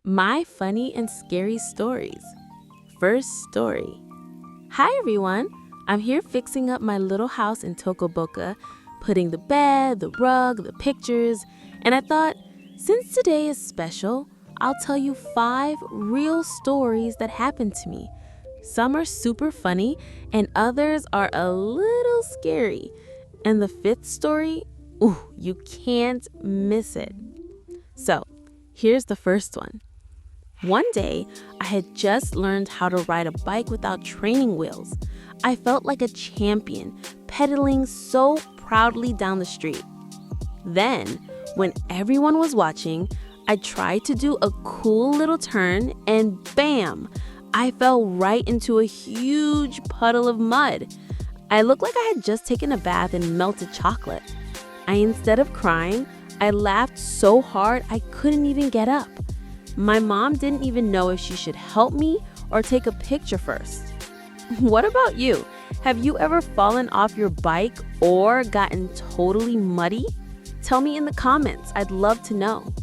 My funny and scary stories. First story. Hi everyone. I'm here fixing up my little house in Tocoboca, putting the bed, the rug, the pictures, and I thought, since today is special, I'll tell you 5 real stories that happened to me. Some are super funny and others are a little scary. And the 5th story, you can't miss it. So, here's the first one. One day, I had just learned how to ride a bike without training wheels. I felt like a champion, pedaling so proudly down the street. Then, when everyone was watching, I tried to do a cool little turn and bam! I fell right into a huge puddle of mud. I looked like I had just taken a bath in melted chocolate. Instead of crying, I laughed so hard I couldn't even get up. My mom didn't even know if she should help me or take a picture first. What about you? Have you ever fallen off your bike or gotten totally muddy? Tell me in the comments. I'd love to know.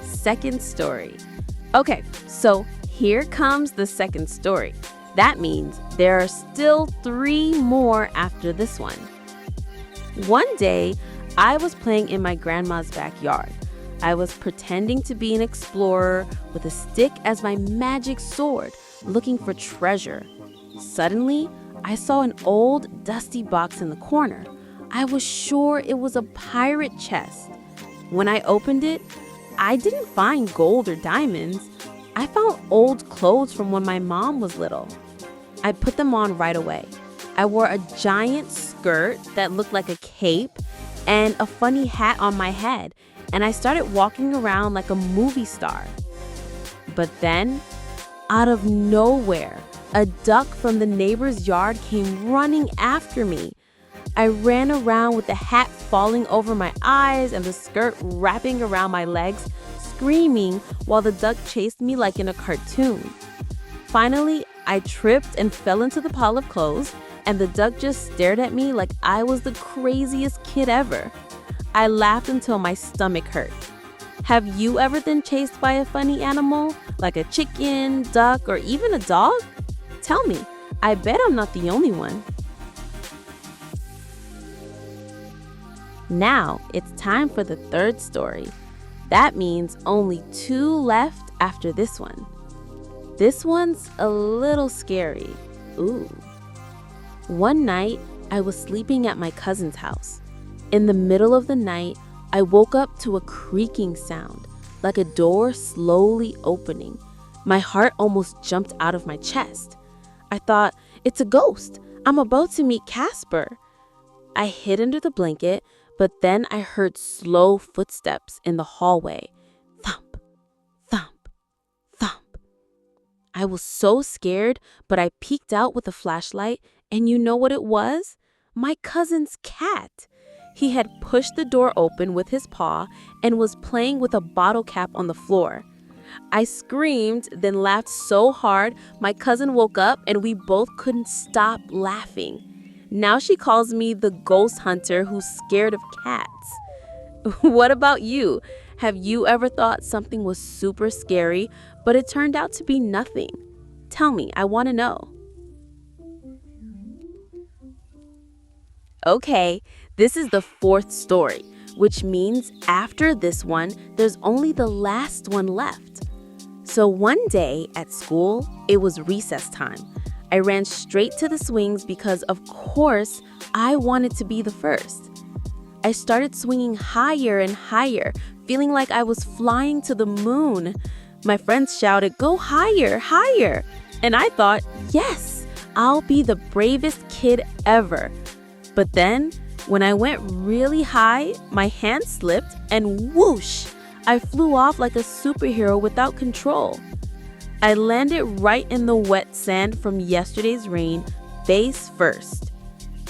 Second story. Okay, so here comes the second story. That means there are still 3 more after this one. One day, I was playing in my grandma's backyard. I was pretending to be an explorer with a stick as my magic sword, looking for treasure. Suddenly, I saw an old, dusty box in the corner. I was sure it was a pirate chest. When I opened it, I didn't find gold or diamonds. I found old clothes from when my mom was little. I put them on right away. I wore a giant skirt that looked like a cape and a funny hat on my head, and I started walking around like a movie star. But then, out of nowhere, a duck from the neighbor's yard came running after me. I ran around with the hat falling over my eyes and the skirt wrapping around my legs, screaming while the duck chased me like in a cartoon. Finally, I tripped and fell into the pile of clothes, and the duck just stared at me like I was the craziest kid ever. I laughed until my stomach hurt. Have you ever been chased by a funny animal, like a chicken, duck, or even a dog? Tell me. I bet I'm not the only one. Now, it's time for the third story. That means only 2 left after this one. This one's a little scary. Ooh. One night, I was sleeping at my cousin's house. In the middle of the night, I woke up to a creaking sound, like a door slowly opening. My heart almost jumped out of my chest. I thought, it's a ghost. I'm about to meet Casper. I hid under the blanket, but then I heard slow footsteps in the hallway. Thump, thump, thump. I was so scared, but I peeked out with a flashlight, and you know what it was? My cousin's cat. He had pushed the door open with his paw and was playing with a bottle cap on the floor. I screamed, then laughed so hard, my cousin woke up and we both couldn't stop laughing. Now she calls me the ghost hunter who's scared of cats. What about you? Have you ever thought something was super scary, but it turned out to be nothing? Tell me, I want to know. Okay, this is the 4th story, which means after this one, there's only the last one left. So one day at school, it was recess time. I ran straight to the swings because, of course, I wanted to be the first. I started swinging higher and higher, feeling like I was flying to the moon. My friends shouted, "Go higher, higher!" And I thought, yes, I'll be the bravest kid ever. But then, when I went really high, my hand slipped and whoosh, I flew off like a superhero without control. I landed right in the wet sand from yesterday's rain, face first.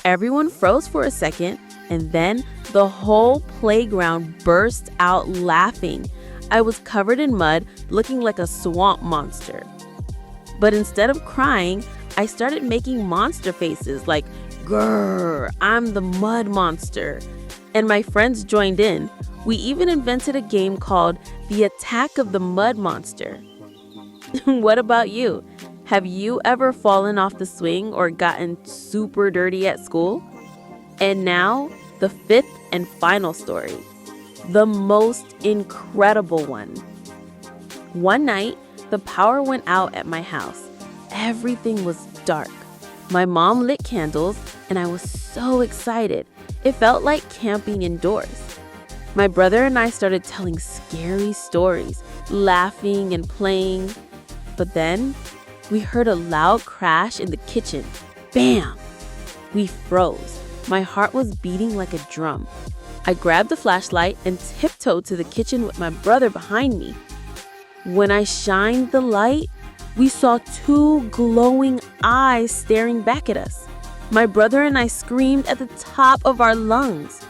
Everyone froze for a second, and then the whole playground burst out laughing. I was covered in mud, looking like a swamp monster. But instead of crying, I started making monster faces like, "Grrr, I'm the mud monster." And my friends joined in. We even invented a game called The Attack of the Mud Monster. What about you? Have you ever fallen off the swing or gotten super dirty at school? And now, the fifth and final story. The most incredible one. One night, the power went out at my house. Everything was dark. My mom lit candles, and I was so excited. It felt like camping indoors. My brother and I started telling scary stories, laughing and playing. But then, we heard a loud crash in the kitchen. Bam! We froze. My heart was beating like a drum. I grabbed the flashlight and tiptoed to the kitchen with my brother behind me. When I shined the light, we saw two glowing eyes staring back at us. My brother and I screamed at the top of our lungs.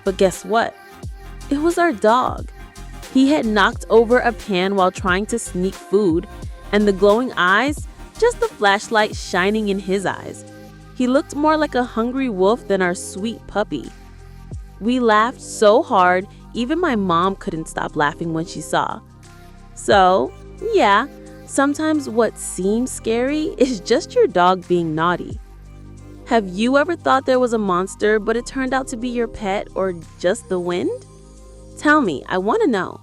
But guess what? It was our dog. He had knocked over a pan while trying to sneak food, and the glowing eyes, just the flashlight shining in his eyes. He looked more like a hungry wolf than our sweet puppy. We laughed so hard, even my mom couldn't stop laughing when she saw. So, yeah, sometimes what seems scary is just your dog being naughty. Have you ever thought there was a monster, but it turned out to be your pet or just the wind? Tell me, I want to know.